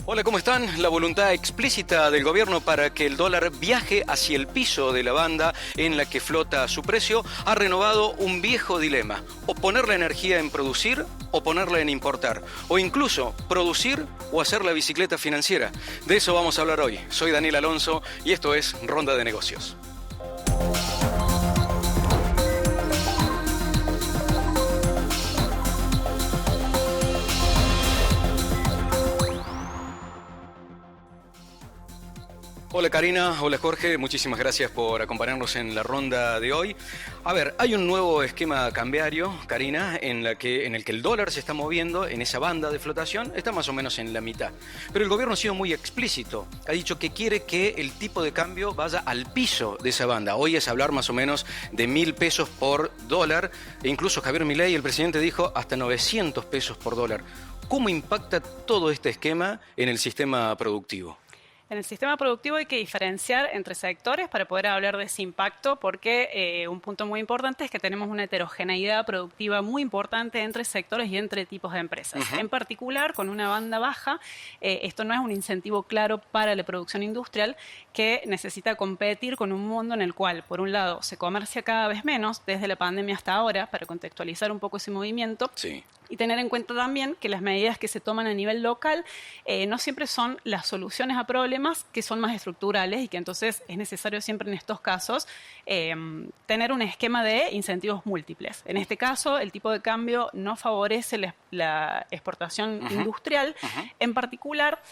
Hola, ¿cómo están? La voluntad explícita del gobierno para que el dólar viaje hacia el piso de la banda en la que flota su precio ha renovado un viejo dilema: o poner la energía en producir o ponerla en importar, o incluso producir o hacer la bicicleta financiera. De eso vamos a hablar hoy. Soy Daniel Alonso y esto es Ronda de Negocios. Hola Karina, hola Jorge, muchísimas gracias por acompañarnos en la ronda de hoy. A ver, hay un nuevo esquema cambiario, Karina, en el que el dólar se está moviendo en esa banda de flotación, está más o menos en la mitad. Pero el gobierno ha sido muy explícito, ha dicho que quiere que el tipo de cambio vaya al piso de esa banda. Hoy es hablar más o menos de 1.000 pesos por dólar, e incluso Javier Milei, el presidente, dijo hasta 900 pesos por dólar. ¿Cómo impacta todo este esquema en el sistema productivo? En el sistema productivo hay que diferenciar entre sectores para poder hablar de ese impacto, porque un punto muy importante es que tenemos una heterogeneidad productiva muy importante entre sectores y entre tipos de empresas. En particular, con una banda baja, esto no es un incentivo claro para la producción industrial, que necesita competir con un mundo en el cual, por un lado, se comercia cada vez menos desde la pandemia hasta ahora, para contextualizar un poco ese movimiento. Sí. Y tener en cuenta también que las medidas que se toman a nivel local no siempre son las soluciones a problemas que son más estructurales, y que entonces es necesario siempre en estos casos tener un esquema de incentivos múltiples. En este caso, el tipo de cambio no favorece la exportación industrial, en particular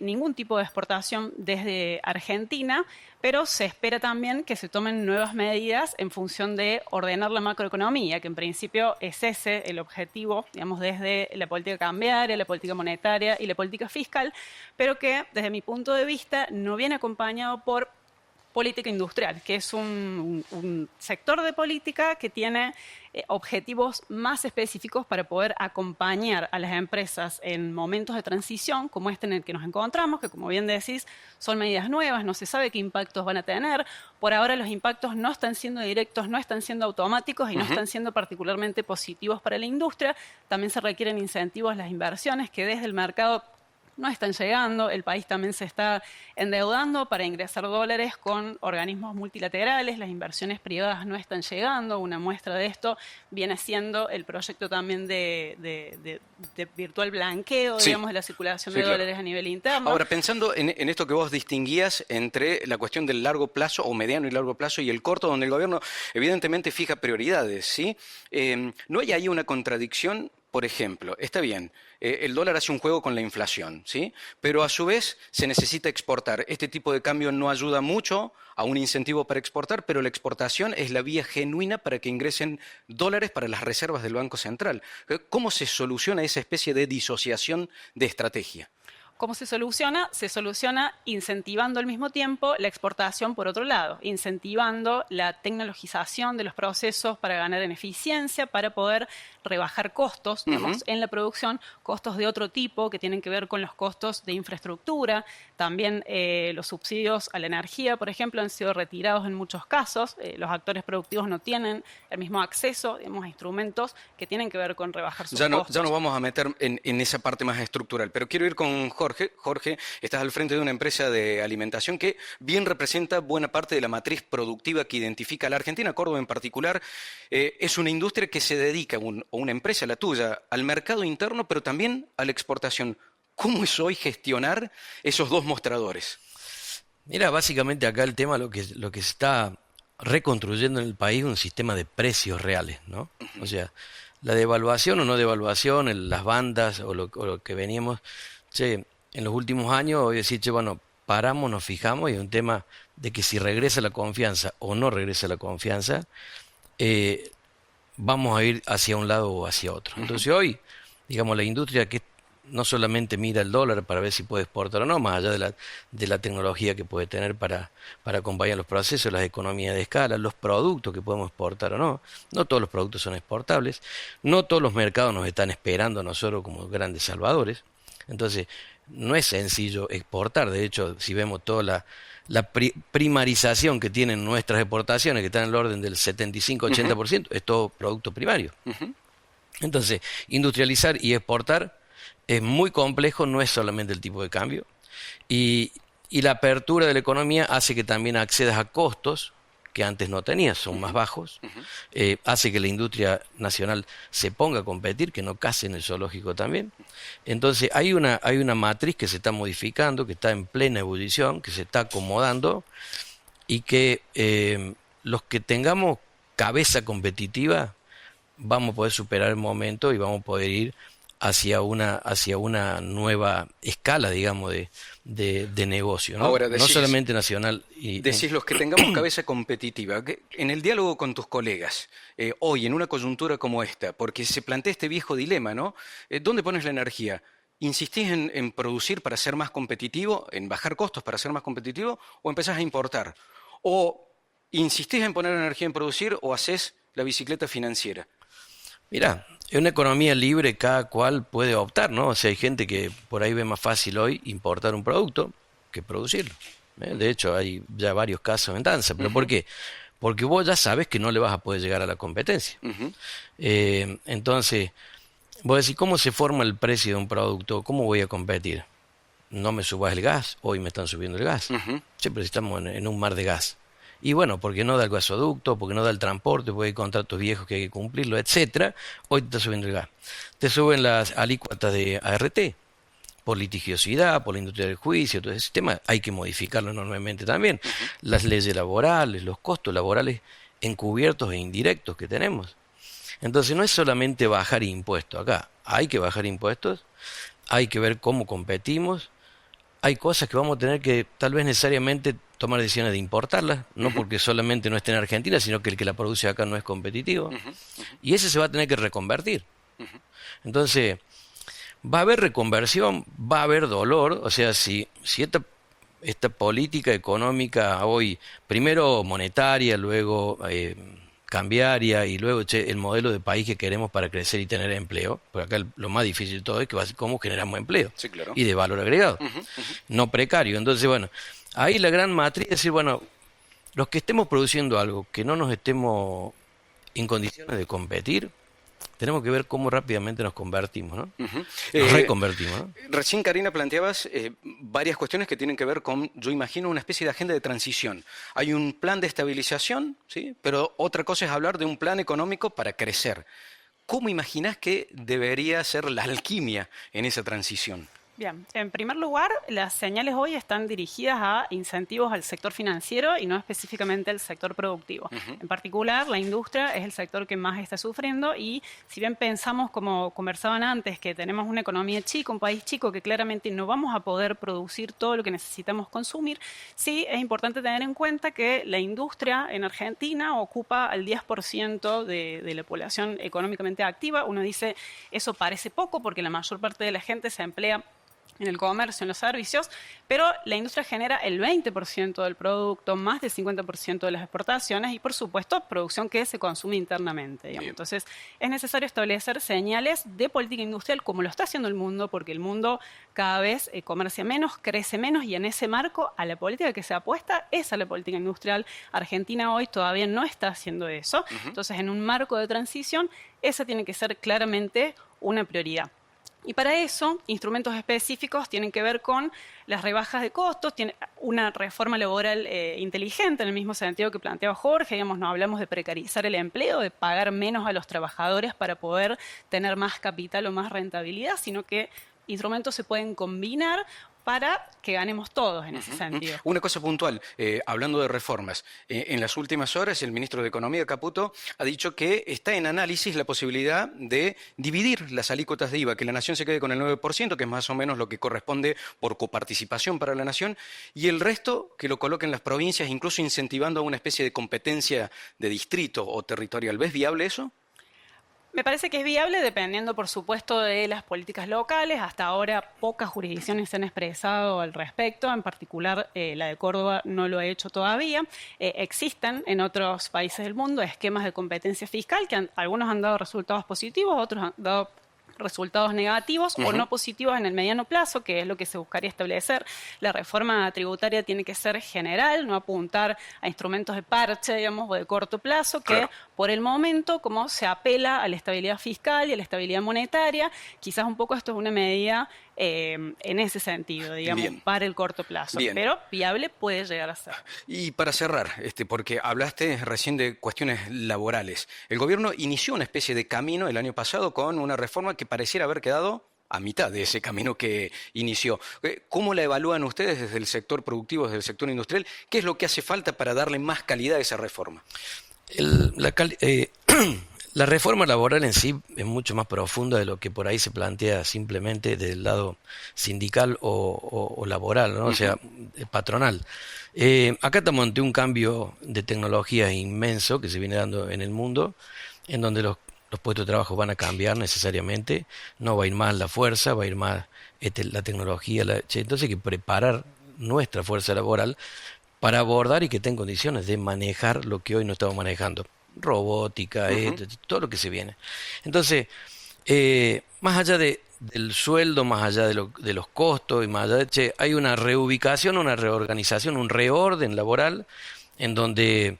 ningún tipo de exportación desde Argentina, pero se espera también que se tomen nuevas medidas en función de ordenar la macroeconomía, que en principio es ese el objetivo, digamos, desde la política cambiaria, la política monetaria y la política fiscal, pero que desde mi punto de vista no viene acompañado por política industrial, que es un sector de política que tiene objetivos más específicos para poder acompañar a las empresas en momentos de transición como este en el que nos encontramos, que, como bien decís, son medidas nuevas, no se sabe qué impactos van a tener. Por ahora los impactos no están siendo directos, no están siendo automáticos y no están siendo particularmente positivos para la industria. También se requieren incentivos a las inversiones que desde el mercado no están llegando. El país también se está endeudando para ingresar dólares con organismos multilaterales. Las inversiones privadas no están llegando. Una muestra de esto viene siendo el proyecto también de virtual blanqueo, digamos, de la circulación de dólares a nivel interno. Ahora, pensando en esto que vos distinguías entre la cuestión del largo plazo o mediano y largo plazo y el corto, donde el gobierno evidentemente fija prioridades, ¿sí? ¿No hay ahí una contradicción? Por ejemplo, está bien, el dólar hace un juego con la inflación, ¿sí? Pero a su vez se necesita exportar. Este tipo de cambio no ayuda mucho a un incentivo para exportar, pero la exportación es la vía genuina para que ingresen dólares para las reservas del Banco Central. ¿Cómo se soluciona esa especie de disociación de estrategia? ¿Cómo se soluciona? Se soluciona incentivando al mismo tiempo la exportación por otro lado, incentivando la tecnologización de los procesos para ganar en eficiencia, para poder rebajar costos, digamos, en la producción, costos de otro tipo que tienen que ver con los costos de infraestructura. También los subsidios a la energía, por ejemplo, han sido retirados en muchos casos. Los actores productivos no tienen el mismo acceso, digamos, a instrumentos que tienen que ver con rebajar sus costos. Ya nos vamos a meter en esa parte más estructural, pero quiero ir con Jorge. Jorge, estás al frente de una empresa de alimentación que bien representa buena parte de la matriz productiva que identifica a la Argentina, Córdoba en particular. Es una industria que se dedica, o una empresa, la tuya, al mercado interno, pero también a la exportación. ¿Cómo es hoy gestionar esos dos mostradores? Mira, básicamente acá el tema, lo que se está reconstruyendo en el país es un sistema de precios reales, ¿no? O sea, la devaluación o no devaluación, las bandas o lo que veníamos, en los últimos años, hoy decir, bueno, paramos, nos fijamos, y es un tema de que si regresa la confianza o no regresa la confianza, vamos a ir hacia un lado o hacia otro. Entonces hoy, digamos, la industria que no solamente mira el dólar para ver si puede exportar o no, más allá de la tecnología que puede tener para acompañar los procesos, las economías de escala, los productos que podemos exportar o no. No todos los productos son exportables, no todos los mercados nos están esperando a nosotros como grandes salvadores. Entonces, no es sencillo exportar. De hecho, si vemos toda la primarización que tienen nuestras exportaciones, que están en el orden del 75-80%, es todo producto primario. Entonces, industrializar y exportar es muy complejo, no es solamente el tipo de cambio. Y, y la apertura de la economía hace que también accedas a costos que antes no tenías, son más bajos, hace que la industria nacional se ponga a competir, que no case en el zoológico también. Entonces hay una matriz que se está modificando, que está en plena ebullición, que se está acomodando y que los que tengamos cabeza competitiva vamos a poder superar el momento y vamos a poder ir hacia una nueva escala, digamos, de negocio, ¿no? Ahora, No solamente nacional. Decís los que tengamos cabeza competitiva. En el diálogo con tus colegas, hoy, en una coyuntura como esta, porque se plantea este viejo dilema, ¿no? ¿Dónde pones la energía? ¿Insistís en producir para ser más competitivo, en bajar costos para ser más competitivo, o empezás a importar? ¿O insistís en poner energía en producir o haces la bicicleta financiera? Mira, en una economía libre cada cual puede optar, ¿no? O sea, hay gente que por ahí ve más fácil hoy importar un producto que producirlo. De hecho, hay ya varios casos en danza. ¿Pero por qué? Porque vos ya sabes que no le vas a poder llegar a la competencia. Entonces, vos decís, ¿cómo se forma el precio de un producto? ¿Cómo voy a competir? No me subas el gas, hoy me están subiendo el gas. Siempre estamos en un mar de gas. Y bueno, porque no da el gasoducto, porque no da el transporte, porque hay contratos viejos que hay que cumplirlo, etcétera, hoy te está subiendo el gas. Te suben las alícuotas de ART, por litigiosidad, por la industria del juicio, todo ese sistema hay que modificarlo enormemente también. Las leyes laborales, los costos laborales encubiertos e indirectos que tenemos. Entonces no es solamente bajar impuestos acá, hay que bajar impuestos, hay que ver cómo competimos. Hay cosas que vamos a tener que tal vez necesariamente tomar decisiones de importarlas, no porque solamente no esté en Argentina, sino que el que la produce acá no es competitivo. Y ese se va a tener que reconvertir. Entonces, va a haber reconversión, va a haber dolor, o sea, si esta política económica hoy, primero monetaria, luego cambiaria y luego el modelo de país que queremos para crecer y tener empleo, porque acá lo más difícil de todo es que cómo generamos empleo, sí, claro, y de valor agregado, no precario. Entonces, bueno, ahí la gran matriz es decir, bueno, los que estemos produciendo algo que no nos estemos en condiciones de competir, tenemos que ver cómo rápidamente nos convertimos, ¿no? Nos reconvertimos, ¿no? Recién, Karina, planteabas varias cuestiones que tienen que ver con, yo imagino, una especie de agenda de transición. Hay un plan de estabilización, ¿sí? Pero otra cosa es hablar de un plan económico para crecer. ¿Cómo imaginás que debería ser la alquimia en esa transición? Bien, en primer lugar, las señales hoy están dirigidas a incentivos al sector financiero y no específicamente al sector productivo. En particular, la industria es el sector que más está sufriendo y si bien pensamos, como conversaban antes, que tenemos una economía chica, un país chico, que claramente no vamos a poder producir todo lo que necesitamos consumir, sí es importante tener en cuenta que la industria en Argentina ocupa el 10% de la población económicamente activa. Uno dice, eso parece poco porque la mayor parte de la gente se emplea en el comercio, en los servicios, pero la industria genera el 20% del producto, más del 50% de las exportaciones y, por supuesto, producción que se consume internamente. Digamos. Entonces, es necesario establecer señales de política industrial como lo está haciendo el mundo, porque el mundo cada vez comercia menos, crece menos y en ese marco a la política que se apuesta es a la política industrial. Argentina hoy todavía no está haciendo eso. Entonces, en un marco de transición, esa tiene que ser claramente una prioridad. Y para eso, instrumentos específicos tienen que ver con las rebajas de costos, tiene una reforma laboral inteligente en el mismo sentido que planteaba Jorge, digamos, no hablamos de precarizar el empleo, de pagar menos a los trabajadores para poder tener más capital o más rentabilidad, sino que instrumentos se pueden combinar para que ganemos todos en ese sentido. Una cosa puntual, hablando de reformas, en las últimas horas el ministro de Economía, Caputo, ha dicho que está en análisis la posibilidad de dividir las alícuotas de IVA, que la nación se quede con el 9%, que es más o menos lo que corresponde por coparticipación para la nación, y el resto que lo coloquen las provincias, incluso incentivando a una especie de competencia de distrito o territorial. ¿Ves viable eso? Me parece que es viable dependiendo, por supuesto, de las políticas locales. Hasta ahora pocas jurisdicciones se han expresado al respecto, en particular la de Córdoba no lo ha hecho todavía. Existen en otros países del mundo esquemas de competencia fiscal que algunos han dado resultados positivos, otros han dado resultados negativos o no positivos en el mediano plazo, que es lo que se buscaría establecer. La reforma tributaria tiene que ser general, no apuntar a instrumentos de parche, digamos, o de corto plazo, que por el momento, como se apela a la estabilidad fiscal y a la estabilidad monetaria, quizás un poco esto es una medida en ese sentido, digamos, para el corto plazo. Pero viable puede llegar a ser. Y para cerrar, porque hablaste recién de cuestiones laborales. El gobierno inició una especie de camino el año pasado con una reforma que pareciera haber quedado a mitad de ese camino que inició. ¿Cómo la evalúan ustedes desde el sector productivo, desde el sector industrial? ¿Qué es lo que hace falta para darle más calidad a esa reforma? La reforma laboral en sí es mucho más profunda de lo que por ahí se plantea simplemente del lado sindical o laboral, ¿no? O sea, patronal. Acá estamos ante un cambio de tecnología inmenso que se viene dando en el mundo, en donde los puestos de trabajo van a cambiar necesariamente, no va a ir más la fuerza, va a ir más la tecnología. Entonces hay que preparar nuestra fuerza laboral para abordar y que esté en condiciones de manejar lo que hoy no estamos manejando. Robótica, todo lo que se viene. Entonces, más allá del sueldo, más allá de los costos y más allá hay una reubicación, una reorganización, un reorden laboral en donde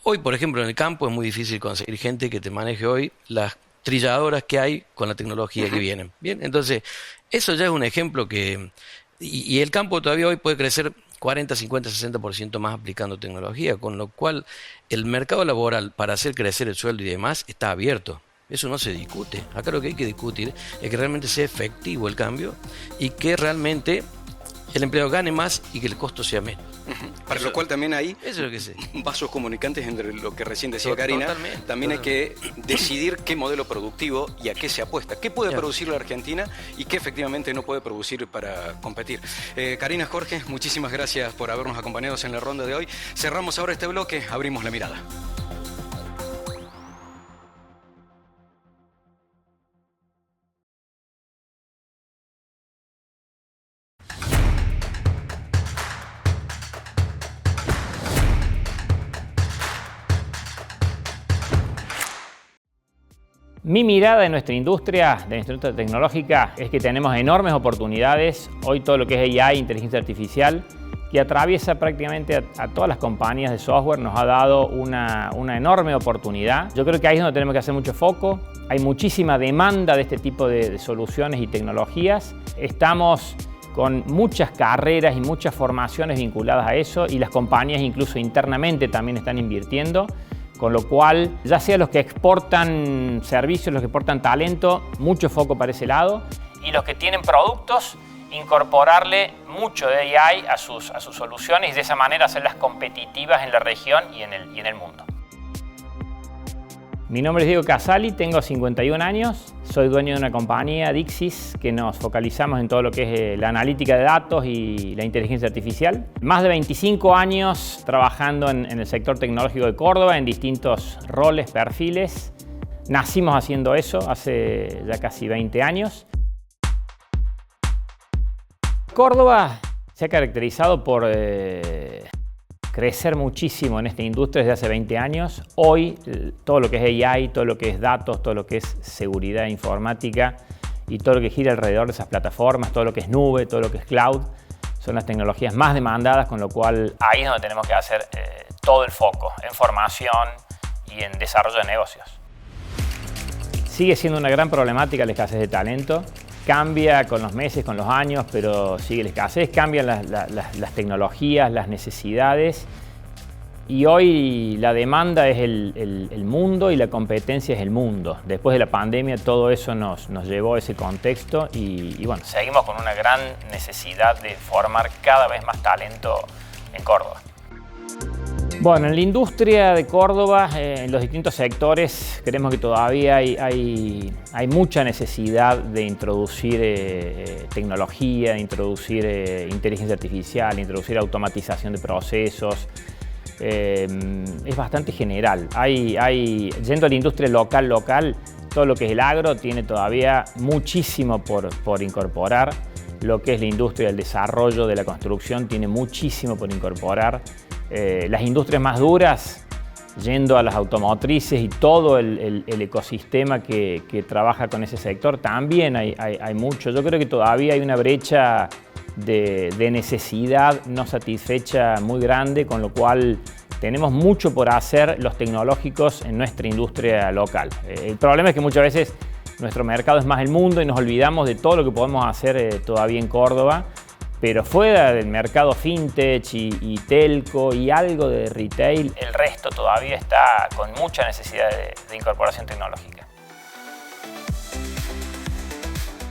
hoy, por ejemplo, en el campo es muy difícil conseguir gente que te maneje hoy las trilladoras que hay con la tecnología que vienen. Bien, entonces, eso ya es un ejemplo que... Y el campo todavía hoy puede crecer 40, 50, 60% más aplicando tecnología, con lo cual el mercado laboral para hacer crecer el sueldo y demás está abierto. Eso no se discute. Acá lo que hay que discutir es que realmente sea efectivo el cambio y que realmente el empleado gane más y que el costo sea menos. Para lo cual también hay eso es lo que sé. vasos comunicantes entre lo que recién decía Karina. También hay que decidir qué modelo productivo y a qué se apuesta. ¿Qué puede producir la Argentina y qué efectivamente no puede producir para competir? Karina, Jorge, muchísimas gracias por habernos acompañado en la ronda de hoy. Cerramos ahora este bloque, abrimos la mirada. Mi mirada de nuestra industria tecnológica es que tenemos enormes oportunidades. Hoy todo lo que es AI, inteligencia artificial, que atraviesa prácticamente a todas las compañías de software, nos ha dado una enorme oportunidad. Yo creo que ahí es donde tenemos que hacer mucho foco. Hay muchísima demanda de este tipo de soluciones y tecnologías. Estamos con muchas carreras y muchas formaciones vinculadas a eso y las compañías incluso internamente también están invirtiendo. Con lo cual, ya sea los que exportan servicios, los que exportan talento, mucho foco para ese lado. Y los que tienen productos, incorporarle mucho de AI a sus soluciones y de esa manera hacerlas competitivas en la región y en el mundo. Mi nombre es Diego Casali, tengo 51 años, soy dueño de una compañía, Dixis, que nos focalizamos en todo lo que es la analítica de datos y la inteligencia artificial. Más de 25 años trabajando en el sector tecnológico de Córdoba, en distintos roles, perfiles. Nacimos haciendo eso hace ya casi 20 años. Córdoba se ha caracterizado por crecer muchísimo en esta industria desde hace 20 años. Hoy todo lo que es AI, todo lo que es datos, todo lo que es seguridad informática y todo lo que gira alrededor de esas plataformas, todo lo que es nube, todo lo que es cloud, son las tecnologías más demandadas, con lo cual ahí es donde tenemos que hacer todo el foco en formación y en desarrollo de negocios. Sigue siendo una gran problemática la escasez de talento. Cambia con los meses, con los años, pero sigue la escasez, cambian las tecnologías, las necesidades. Y hoy la demanda es el mundo y la competencia es el mundo. Después de la pandemia todo eso nos llevó a ese contexto y bueno, seguimos con una gran necesidad de formar cada vez más talento en Córdoba. Bueno, en la industria de Córdoba, en los distintos sectores, creemos que todavía hay mucha necesidad de introducir tecnología, de introducir inteligencia artificial, de introducir automatización de procesos. Es bastante general. Yendo a la industria local, todo lo que es el agro tiene todavía muchísimo por incorporar. Lo que es la industria del desarrollo, de la construcción, tiene muchísimo por incorporar. Las industrias más duras yendo a las automotrices y todo el ecosistema que trabaja con ese sector, también hay mucho. Yo creo que todavía hay una brecha de necesidad no satisfecha muy grande, con lo cual tenemos mucho por hacer los tecnológicos en nuestra industria local. El problema es que muchas veces nuestro mercado es más el mundo y nos olvidamos de todo lo que podemos hacer todavía en Córdoba, pero fuera del mercado fintech y telco y algo de retail, el resto todavía está con mucha necesidad de incorporación tecnológica.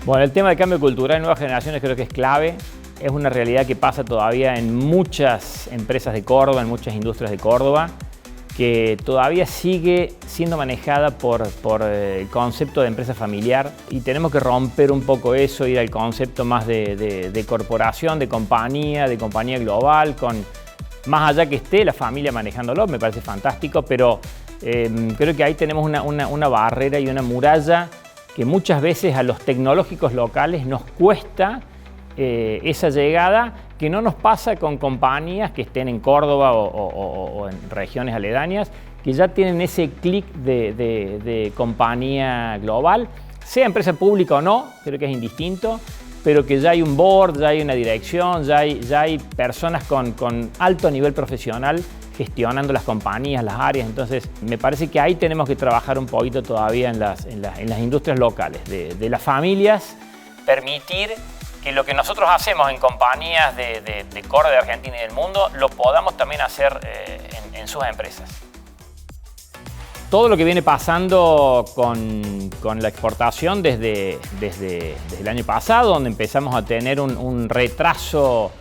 Bueno, el tema del cambio cultural en nuevas generaciones creo que es clave. Es una realidad que pasa todavía en muchas empresas de Córdoba, en muchas industrias de Córdoba, que todavía sigue siendo manejada por el concepto de empresa familiar, y tenemos que romper un poco eso, ir al concepto más de corporación, de compañía global, con más allá que esté la familia manejándolo, me parece fantástico, pero creo que ahí tenemos una barrera y una muralla que muchas veces a los tecnológicos locales nos cuesta esa llegada, que no nos pasa con compañías que estén en Córdoba o en regiones aledañas, que ya tienen ese clic de compañía global, sea empresa pública o no, creo que es indistinto, pero que ya hay un board, ya hay una dirección, ya hay personas con alto nivel profesional gestionando las compañías, las áreas. Entonces me parece que ahí tenemos que trabajar un poquito todavía en las industrias locales, de las familias, permitir que lo que nosotros hacemos en compañías de Córdoba, de Argentina y del mundo, lo podamos también hacer en sus empresas. Todo lo que viene pasando con la exportación desde el año pasado, donde empezamos a tener un retraso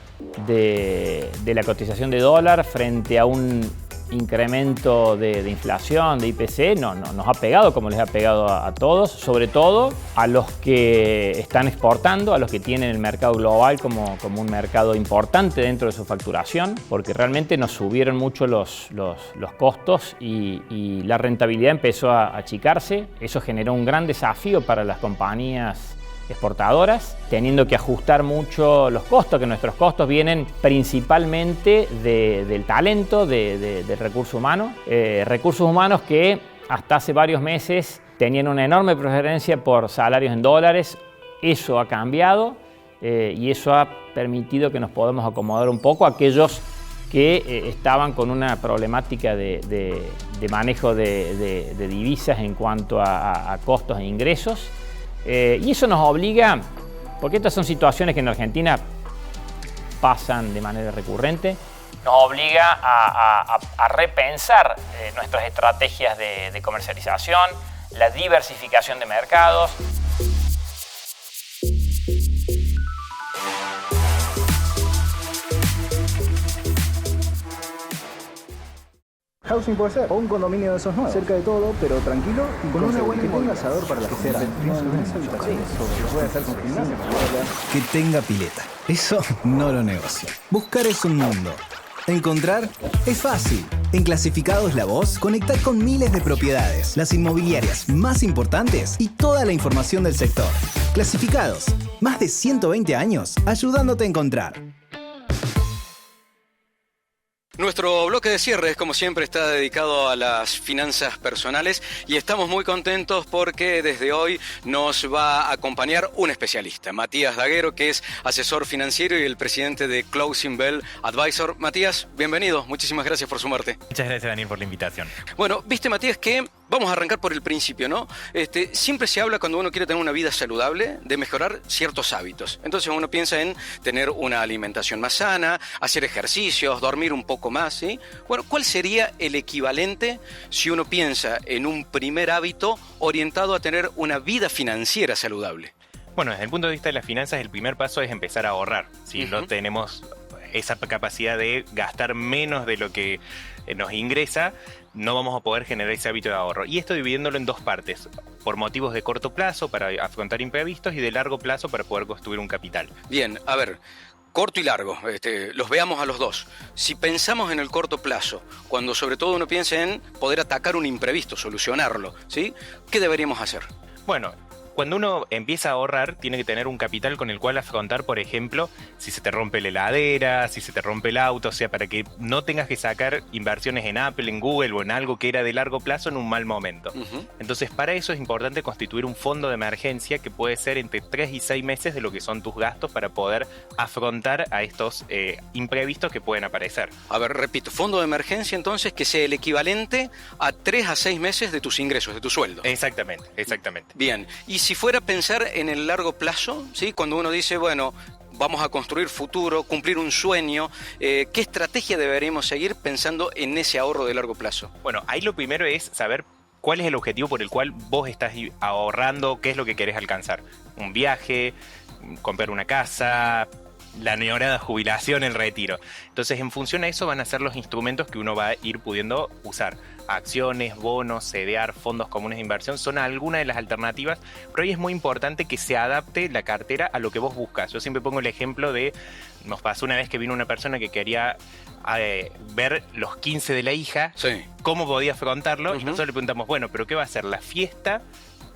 de la cotización de dólar frente a un incremento de inflación, de IPC, nos ha pegado como les ha pegado a todos, sobre todo a los que están exportando, a los que tienen el mercado global como un mercado importante dentro de su facturación, porque realmente nos subieron mucho los costos y la rentabilidad empezó a achicarse. Eso generó un gran desafío para las compañías exportadoras, teniendo que ajustar mucho los costos, que nuestros costos vienen principalmente del talento, del recurso humano. Recursos humanos que hasta hace varios meses tenían una enorme preferencia por salarios en dólares. Eso ha cambiado y eso ha permitido que nos podamos acomodar un poco a aquellos que estaban con una problemática de manejo de divisas en cuanto a costos e ingresos. Y eso nos obliga, porque estas son situaciones que en Argentina pasan de manera recurrente, nos obliga a repensar nuestras estrategias de comercialización, la diversificación de mercados. Housing puede ser, o un condominio de esos nuevos, cerca de todo, pero tranquilo y con una buena que tenga asador para la cocina. Que tenga pileta. Eso no lo negocio. Buscar es un mundo. Encontrar es fácil. En Clasificados La Voz, conectad con miles de propiedades, las inmobiliarias más importantes y toda la información del sector. Clasificados, más de 120 años ayudándote a encontrar. Nuestro bloque de cierre, como siempre, está dedicado a las finanzas personales y estamos muy contentos porque desde hoy nos va a acompañar un especialista, Matías Daguero, que es asesor financiero y el presidente de Closing Bell Advisor. Matías, bienvenido. Muchísimas gracias por sumarte. Muchas gracias, Daniel, por la invitación. Bueno, viste, Matías, que vamos a arrancar por el principio, ¿no? Siempre se habla, cuando uno quiere tener una vida saludable, de mejorar ciertos hábitos. Entonces uno piensa en tener una alimentación más sana, hacer ejercicios, dormir un poco más, ¿sí? Bueno, ¿cuál sería el equivalente si uno piensa en un primer hábito orientado a tener una vida financiera saludable? Bueno, desde el punto de vista de las finanzas, el primer paso es empezar a ahorrar. Si no tenemos esa capacidad de gastar menos de lo que nos ingresa, no vamos a poder generar ese hábito de ahorro. Y esto dividiéndolo en dos partes, por motivos de corto plazo para afrontar imprevistos y de largo plazo para poder construir un capital. Bien, a ver, corto y largo, los veamos a los dos. Si pensamos en el corto plazo, cuando sobre todo uno piensa en poder atacar un imprevisto, solucionarlo, ¿sí? ¿Qué deberíamos hacer? Bueno, cuando uno empieza a ahorrar, tiene que tener un capital con el cual afrontar, por ejemplo, si se te rompe la heladera, si se te rompe el auto, o sea, para que no tengas que sacar inversiones en Apple, en Google o en algo que era de largo plazo en un mal momento. Entonces, para eso es importante constituir un fondo de emergencia que puede ser entre 3 y 6 meses de lo que son tus gastos para poder afrontar a estos imprevistos que pueden aparecer. A ver, repito, fondo de emergencia entonces que sea el equivalente a 3 a 6 meses de tus ingresos, de tu sueldo. Exactamente, exactamente. Bien, y si fuera a pensar en el largo plazo, ¿sí? Cuando uno dice, bueno, vamos a construir futuro, cumplir un sueño, ¿qué estrategia deberíamos seguir pensando en ese ahorro de largo plazo? Bueno, ahí lo primero es saber cuál es el objetivo por el cual vos estás ahorrando, qué es lo que querés alcanzar. Un viaje, comprar una casa, la añorada jubilación, el retiro. Entonces, en función a eso van a ser los instrumentos que uno va a ir pudiendo usar. Acciones, bonos, CDR, fondos comunes de inversión, son algunas de las alternativas, pero hoy es muy importante que se adapte la cartera a lo que vos buscas. Yo siempre pongo el ejemplo de, nos pasó una vez que vino una persona que quería ver los 15 de la hija, sí, cómo podía afrontarlo, y nosotros le preguntamos, bueno, ¿pero qué va a ser? ¿La fiesta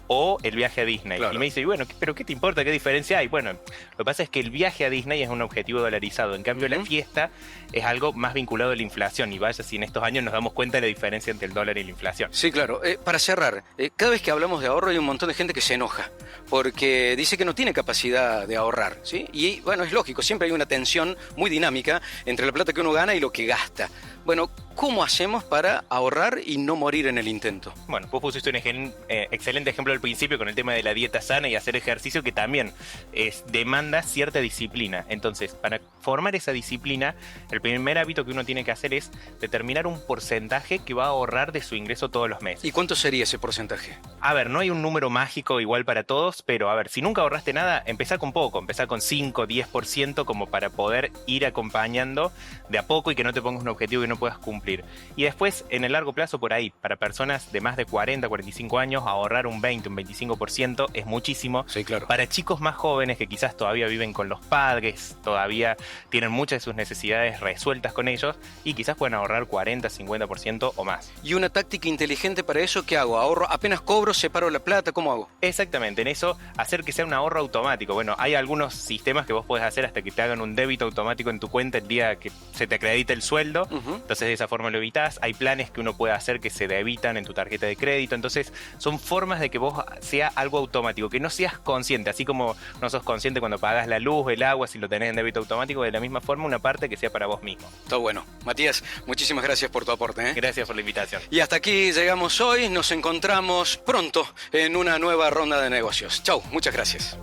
o el viaje a Disney? Claro. Y me dice, y bueno, ¿pero qué te importa? ¿Qué diferencia hay? Bueno, lo que pasa es que el viaje a Disney es un objetivo dolarizado. En cambio, la fiesta es algo más vinculado a la inflación. Y vaya si en estos años nos damos cuenta de la diferencia entre el dólar y la inflación. Sí, claro. Para cerrar, cada vez que hablamos de ahorro hay un montón de gente que se enoja porque dice que no tiene capacidad de ahorrar, ¿sí? Y bueno, es lógico, siempre hay una tensión muy dinámica entre la plata que uno gana y lo que gasta. Bueno, ¿cómo hacemos para ahorrar y no morir en el intento? Bueno, vos pusiste un excelente ejemplo al principio con el tema de la dieta sana y hacer ejercicio, que también demanda cierta disciplina. Entonces, para formar esa disciplina, el primer hábito que uno tiene que hacer es determinar un porcentaje que va a ahorrar de su ingreso todos los meses. ¿Y cuánto sería ese porcentaje? A ver, no hay un número mágico igual para todos, pero a ver, si nunca ahorraste nada, empezá con poco, empezá con 5, 10% como para poder ir acompañando de a poco y que no te pongas un objetivo que no puedas cumplir. Y después, en el largo plazo, por ahí, para personas de más de 40, 45 años, ahorrar un 20, un 25% es muchísimo. Sí, claro. Para chicos más jóvenes que quizás todavía viven con los padres, todavía tienen muchas de sus necesidades resueltas con ellos y quizás pueden ahorrar 40, 50% o más. ¿Y una táctica inteligente para eso qué hago? ¿Ahorro? ¿Apenas cobro, separo la plata? ¿Cómo hago? Exactamente, en eso hacer que sea un ahorro automático. Bueno, hay algunos sistemas que vos podés hacer hasta que te hagan un débito automático en tu cuenta el día que se te acredita el sueldo. Entonces de esa forma lo evitás. Hay planes que uno puede hacer que se debitan en tu tarjeta de crédito. Entonces son formas de que vos sea algo automático, que no seas consciente, así como no sos consciente cuando pagas la luz, el agua, si lo tenés en débito automático, de la misma forma una parte que sea para vos mismo. Está bueno. Matías, muchísimas gracias por tu aporte, ¿eh? Gracias por la invitación. Y hasta aquí llegamos hoy. Nos encontramos pronto en una nueva ronda de negocios. Chau, muchas gracias.